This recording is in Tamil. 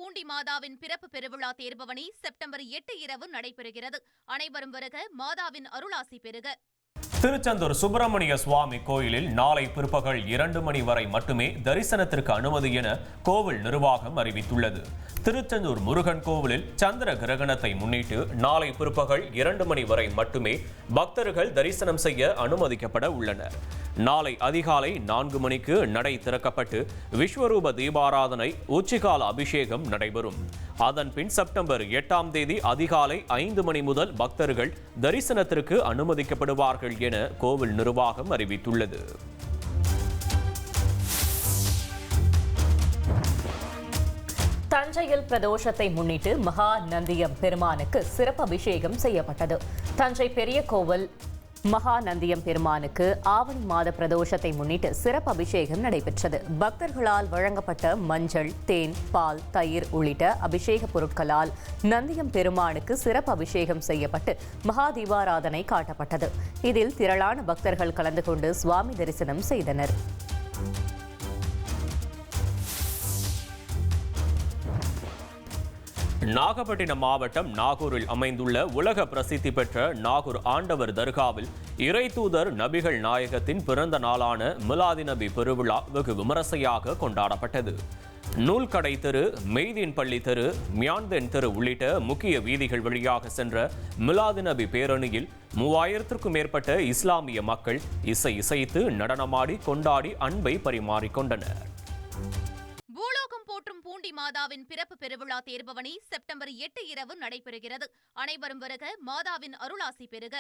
பூண்டி மாதாவின் பிறப்பு பெருவிழா தேர்பவனி செப்டம்பர் 8 இரவு நடைபெறுகிறது. அனைவரும் வருக, மாதாவின் அருளாசி பெறுக. திருச்செந்தூர் சுப்பிரமணிய சுவாமி கோயிலில் நாளை பிற்பகல் 2 மணி வரை மட்டுமே தரிசனத்திற்கு அனுமதி என கோவில் நிர்வாகம் அறிவித்துள்ளது. திருச்செந்தூர் முருகன் கோவிலில் சந்திர கிரகணத்தை முன்னிட்டு நாளை பிற்பகல் 2 மணி வரை மட்டுமே பக்தர்கள் தரிசனம் செய்ய அனுமதிக்கப்பட உள்ளனர். நாளை அதிகாலை 4 மணிக்கு நடை திறக்கப்பட்டு விஸ்வரூப தீபாராதனை, உச்சிகால அபிஷேகம் நடைபெறும். அதன்பின் செப்டம்பர் 8ஆம் தேதி அதிகாலை 5 மணி முதல் பக்தர்கள் தரிசனத்திற்கு அனுமதிக்கப்படுவார்கள் என கோவில் நிர்வாகம் அறிவித்துள்ளது. தஞ்சையில் பிரதோஷத்தை முன்னிட்டு மகா நந்தியம் பெருமானுக்கு சிறப்பு அபிஷேகம் செய்யப்பட்டது. தஞ்சை பெரிய கோவில் மகா நந்தியம் பெருமானுக்கு ஆவணி மாத பிரதோஷத்தை முன்னிட்டு சிறப்பு அபிஷேகம் நடைபெற்றது. பக்தர்களால் வழங்கப்பட்ட மஞ்சள், தேன், பால், தயிர் உள்ளிட்ட அபிஷேக பொருட்களால் நந்தியம் பெருமானுக்கு சிறப்பு அபிஷேகம் செய்யப்பட்டு மகா தீபாராதனை காட்டப்பட்டது. இதில் திரளான பக்தர்கள் கலந்து கொண்டு சுவாமி தரிசனம் செய்தனர். நாகப்பட்டினம் மாவட்டம் நாகூரில் அமைந்துள்ள உலக பிரசித்தி பெற்ற நாகூர் ஆண்டவர் தர்காவில் இறை தூதர் நபிகள் நாயகத்தின் பிறந்த நாளான மிலாதி நபி பெருவிழா வெகு விமரிசையாக கொண்டாடப்பட்டது. நூல்கடை தெரு, மெய்தீன் பள்ளி தெரு, மியான்தென் தெரு உள்ளிட்ட முக்கிய வீதிகள் வழியாக சென்ற மிலாதி நபி பேரணியில் 3000க்கும் மேற்பட்ட இஸ்லாமிய மக்கள் இசைத்து நடனமாடி கொண்டாடி அன்பை பரிமாறிக்கொண்டனர். போற்றும் பூண்டி மாதாவின் பிறப்பு பெருவிழா தேர்பவனி செப்டம்பர் 8 இரவு நடைபெறுகிறது. அனைவரும் வருக, மாதாவின் அருளாசி பெறுக.